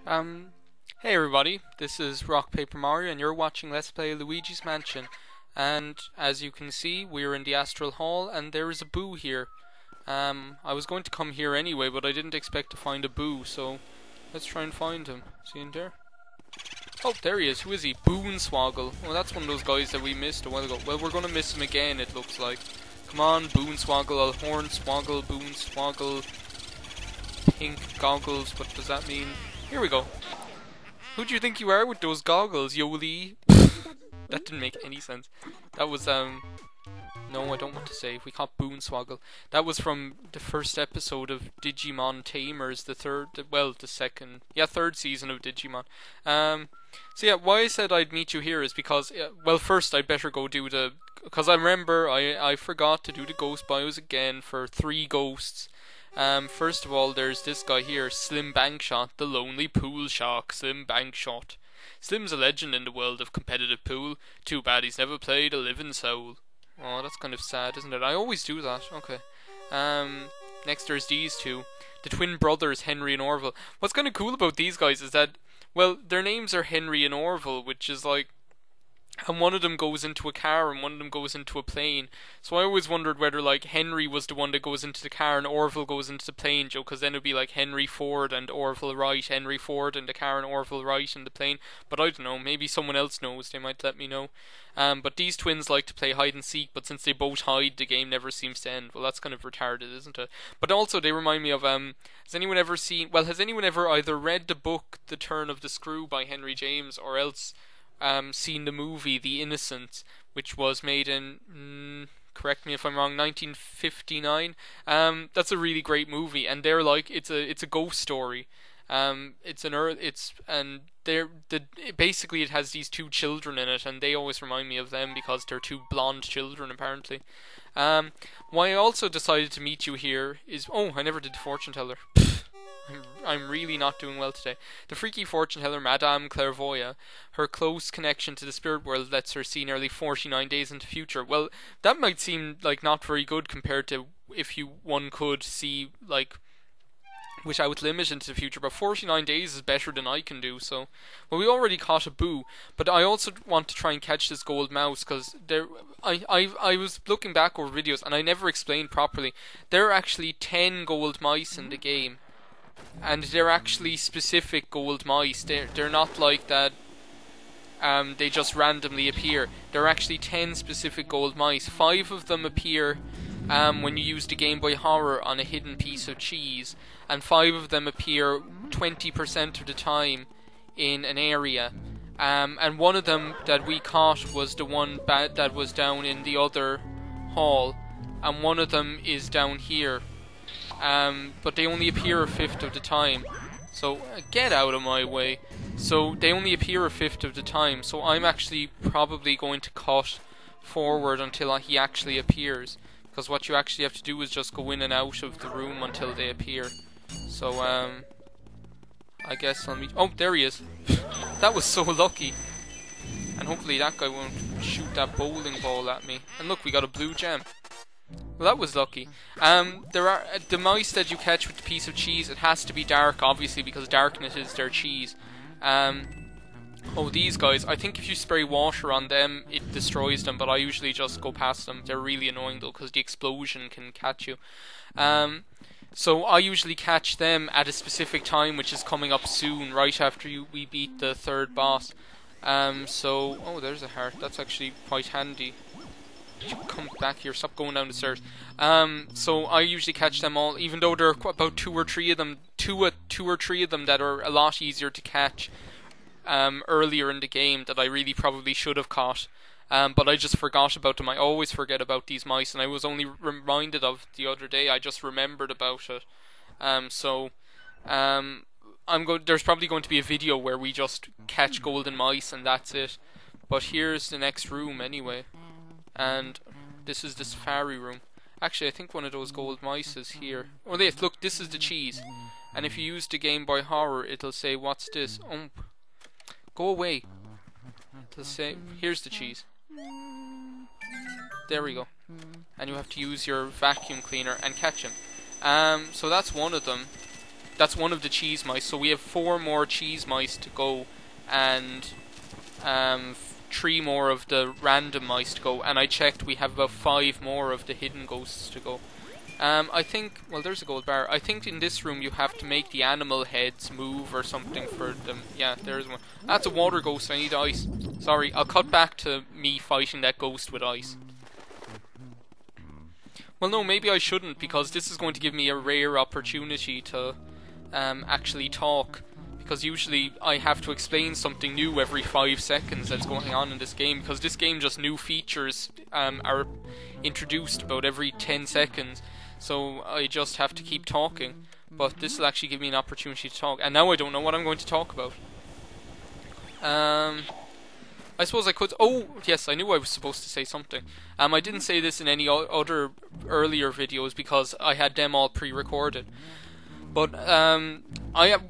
Um, hey everybody, this is Rock Paper Mario and you're watching Let's Play Luigi's Mansion. And as you can see, we're in the Astral Hall and there is a Boo here. I was going to come here anyway, but I didn't expect to find a Boo, so let's try and find him. Is he in there? Oh, there he is. Who is he? Boonswoggle. Oh, that's one of those guys that we missed a while ago. Well, we're gonna miss him again, it looks like. Come on, Boonswoggle, Hornswoggle, Boonswoggle. Pink goggles, what does that mean? Here we go. Who do you think you are with those goggles, Yoli? That didn't make any sense. That was, no, I don't want to say. We caught Boonswoggle. That was from the first episode of Digimon Tamers, third season of Digimon. So yeah, why I said I'd meet you here is because, well, first I'd better go do because I remember I forgot to do the ghost bios again for 3 ghosts. First of all, there's this guy here, Slim Bankshot, the lonely pool shark, Slim Bankshot. Slim's a legend in the world of competitive pool. Too bad he's never played a living soul. Oh, that's kind of sad, isn't it? I always do that. Okay. Next there's these two, the twin brothers, Henry and Orville. What's kind of cool about these guys is that, well, their names are Henry and Orville, which is like, and one of them goes into a car and one of them goes into a plane. So I always wondered whether like Henry was the one that goes into the car and Orville goes into the plane, Joe, because then it'd be like Henry Ford and Orville Wright, Henry Ford in the car and Orville Wright in the plane. But I don't know, maybe someone else knows, they might let me know. But these twins like to play hide and seek, but since they both hide, the game never seems to end. Well, that's kind of retarded, isn't it? But also they remind me of, has anyone ever either read the book The Turn of the Screw by Henry James, or else seen the movie The Innocents, which was made in, correct me if I'm wrong, 1959. That's a really great movie, and they're like, it's a ghost story. Basically it has these 2 children in it, and they always remind me of them because they're 2 blonde children apparently. Why I also decided to meet you here is, oh, I never did the fortune teller. I'm really not doing well today. The freaky fortune teller, Madame Clairvoya, her close connection to the spirit world lets her see nearly 49 days into the future. Well, that might seem like not very good compared to if one could see, like, without limit into the future, but 49 days is better than I can do, so. Well, we already caught a Boo, but I also want to try and catch this gold mouse, because I was looking back over videos, and I never explained properly. There are actually 10 gold mice in the game. And they're actually specific gold mice. They're not like that. They just randomly appear. There are actually 10 specific gold mice. 5 of them appear when you use the Game Boy Horror on a hidden piece of cheese, and 5 of them appear 20% of the time in an area. And one of them that we caught was the one that was down in the other hall, and one of them is down here. But they only appear 1/5 of the time. So, get out of my way. So, they only appear 1/5 of the time. So, I'm actually probably going to cut forward until he actually appears. Because what you actually have to do is just go in and out of the room until they appear. So, I guess I'll meet... Oh, there he is. That was so lucky. And hopefully that guy won't shoot that bowling ball at me. And look, we got a blue gem. Well, that was lucky. There are the mice that you catch with the piece of cheese. It has to be dark, obviously, because darkness is their cheese. Oh, these guys. I think if you spray water on them, it destroys them. But I usually just go past them. They're really annoying though, because the explosion can catch you. So I usually catch them at a specific time, which is coming up soon, right after we beat the 3rd boss. Oh, there's a heart. That's actually quite handy. You come back here, stop going down the stairs. So I usually catch them all, even though there are about 2 or 3 of them, two or three of them that are a lot easier to catch earlier in the game that I really probably should have caught. But I just forgot about them. I always forget about these mice, and I was only reminded of the other day. I just remembered about it. There's probably going to be a video where we just catch golden mice and that's it. But here's the next room anyway. And this is the safari room. Actually, I think one of those gold mice is here. Oh, look, this is the cheese. And if you use the Game Boy Horror, it'll say, what's this? Oh, go away. It'll say, here's the cheese. There we go. And you have to use your vacuum cleaner and catch him. So that's one of them. that's one of the cheese mice. So we have 4 more cheese mice to go, and 3 more of the random mice to go. And I checked, we have about 5 more of the hidden ghosts to go. I think, well, there's a gold bar. I think in this room you have to make the animal heads move or something for them. Yeah, there's one. That's a water ghost. I need ice. Sorry, I'll cut back to me fighting that ghost with ice. Well, no, maybe I shouldn't, because this is going to give me a rare opportunity to actually talk. Because usually I have to explain something new every 5 seconds that's going on in this game. Because this game, just new features are introduced about every 10 seconds. So I just have to keep talking. But this will actually give me an opportunity to talk. And now I don't know what I'm going to talk about. I suppose I could... Oh, yes, I knew I was supposed to say something. I didn't say this in any other earlier videos because I had them all pre-recorded. But I have...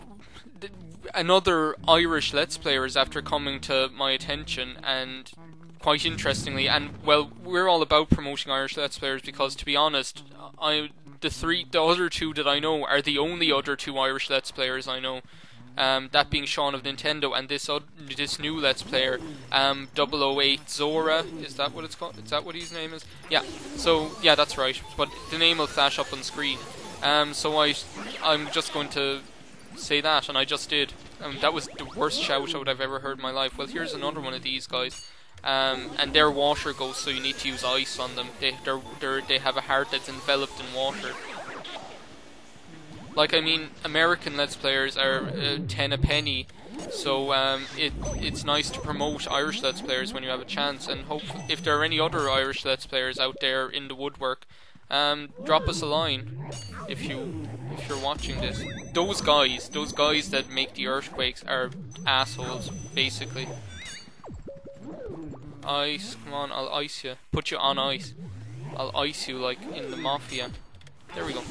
Another Irish Let's Player is after coming to my attention, and quite interestingly, and well, we're all about promoting Irish Let's Players because, to be honest, the other 2 that I know are the only other 2 Irish Let's Players I know. That being Sean of Nintendo and this new Let's Player, 008 Zora. Is that what it's called? Is that what his name is? Yeah. So yeah, that's right. But the name will flash up on screen. So I'm just going to say that, and I just did. That was the worst shout out I've ever heard in my life. Well, here's another one of these guys. And they're water ghosts, so you need to use ice on them. They have a heart that's enveloped in water. Like, I mean, American Let's Players are 10 a penny, so it's nice to promote Irish Let's Players when you have a chance. And hope if there are any other Irish Let's Players out there in the woodwork, drop us a line if you're watching this. Those guys that make the earthquakes are assholes, basically. Ice, come on, I'll ice you. Put you on ice. I'll ice you like in the Mafia. There we go.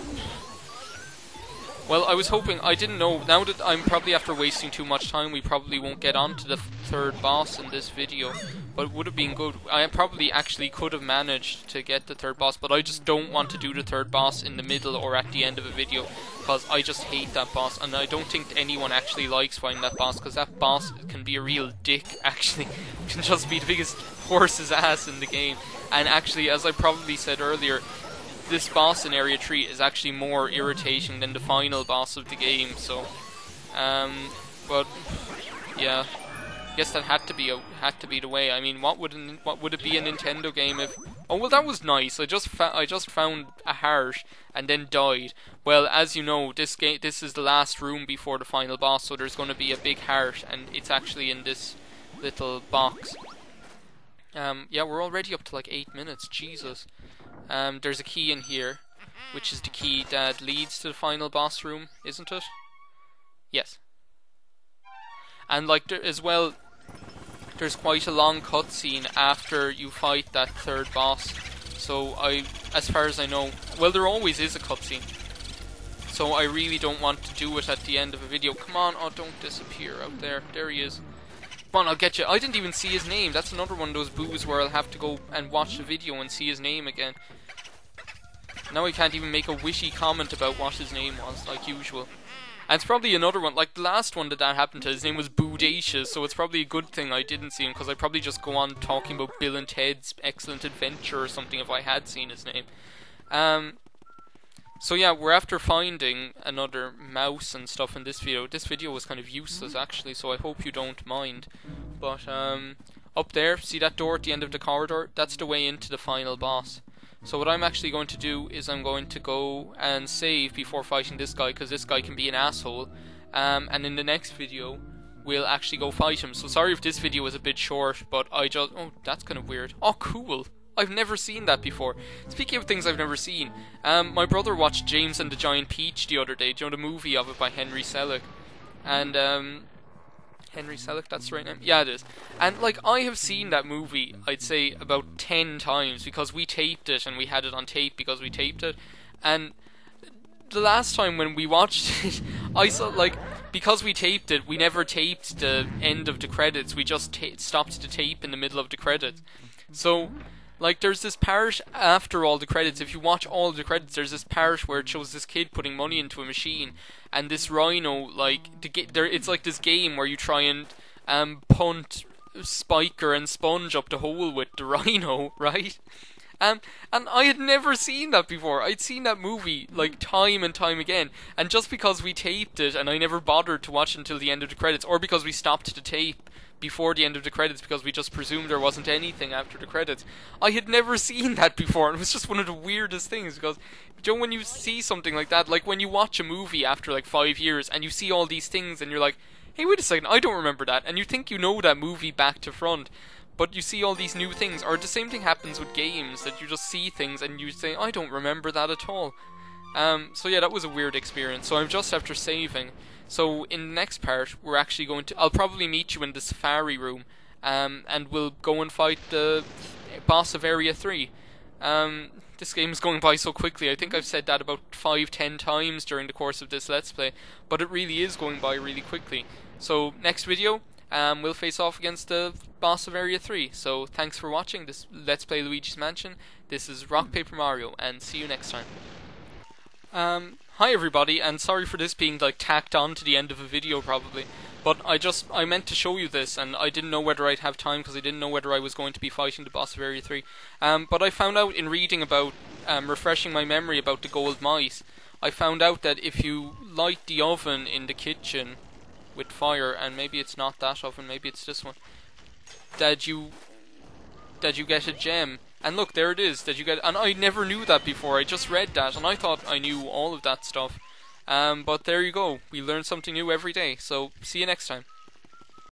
Well, I was hoping, I didn't know, now that I'm probably after wasting too much time, we probably won't get on to the 3rd boss in this video, but it would have been good. I probably actually could have managed to get the 3rd boss, but I just don't want to do the 3rd boss in the middle or at the end of a video, because I just hate that boss, and I don't think anyone actually likes fighting that boss, because that boss can be a real dick, actually. It can just be the biggest horse's ass in the game, and actually, as I probably said earlier, this boss in Area 3 is actually more irritating than the final boss of the game, so but yeah, I guess that had to be the way. I mean, what would it be a Nintendo game if... Oh, well, that was nice. I just found a heart and then died. Well, as you know, this is the last room before the final boss, so there's going to be a big heart, and it's actually in this little box. Yeah, we're already up to like 8 minutes. Jesus. There's a key in here, which is the key that leads to the final boss room, isn't it? Yes. And like as well, there's quite a long cutscene after you fight that 3rd boss. So as far as I know, well, there always is a cutscene. So I really don't want to do it at the end of a video. Come on, oh, don't disappear out there. There he is. Come on, I'll get you. I didn't even see his name. That's another one of those boos where I'll have to go and watch the video and see his name again. Now I can't even make a witty comment about what his name was, like usual. And it's probably another one, like the last one that happened to, his name was Boodacious, so it's probably a good thing I didn't see him, because I'd probably just go on talking about Bill and Ted's Excellent Adventure or something if I had seen his name. So yeah, we're after finding another mouse and stuff in this video. This video was kind of useless actually, so I hope you don't mind. But up there, see that door at the end of the corridor? That's the way into the final boss. So what I'm actually going to do is I'm going to go and save before fighting this guy, because this guy can be an asshole. And in the next video, we'll actually go fight him. So sorry if this video was a bit short, but I just... Oh, that's kind of weird. Oh, cool. I've never seen that before. Speaking of things I've never seen, my brother watched James and the Giant Peach the other day. Do you know the movie of it by Henry Selick? And, Henry Selick, that's the right name? Yeah, it is. And, like, I have seen that movie, I'd say, about 10 times, because we taped it, and we had it on tape because we taped it. And the last time when we watched it, I saw, like, because we taped it, we never taped the end of the credits. We just stopped the tape in the middle of the credits. So Like, there's this part after all the credits. If you watch all the credits, there's this part where it shows this kid putting money into a machine, and this rhino, like, it's like this game where you try and punt Spiker and Sponge up the hole with the rhino, right? And I had never seen that before. I'd seen that movie like time and time again, and just because we taped it and I never bothered to watch until the end of the credits, or because we stopped the tape before the end of the credits because we just presumed there wasn't anything after the credits, I had never seen that before, and it was just one of the weirdest things because, you know, when you see something like that, like when you watch a movie after like 5 years and you see all these things and you're like, hey, wait a second, I don't remember that, and you think you know that movie back to front, but you see all these new things. Or the same thing happens with games, that you just see things and you say, I don't remember that at all. So yeah, that was a weird experience. So I'm just after saving. So in the next part, we're actually going to, I'll probably meet you in the safari room, and we'll go and fight the boss of Area 3. This game is going by so quickly. I think I've said that about 5-10 times during the course of this Let's Play, but it really is going by really quickly. So next video, we'll face off against the boss of Area 3. So thanks for watching this Let's Play Luigi's Mansion. This is Rock Paper Mario, and see you next time. Hi everybody, and sorry for this being like tacked on to the end of a video probably, but I meant to show you this and I didn't know whether I'd have time because I didn't know whether I was going to be fighting the boss of Area 3. But I found out in reading about, refreshing my memory about the gold mice, I found out that if you light the oven in the kitchen with fire, and maybe it's not that oven, maybe it's this one, that you get a gem. And look, there it is, that you get, and I never knew that before. I just read that and I thought I knew all of that stuff. But there you go, we learn something new every day. So see you next time.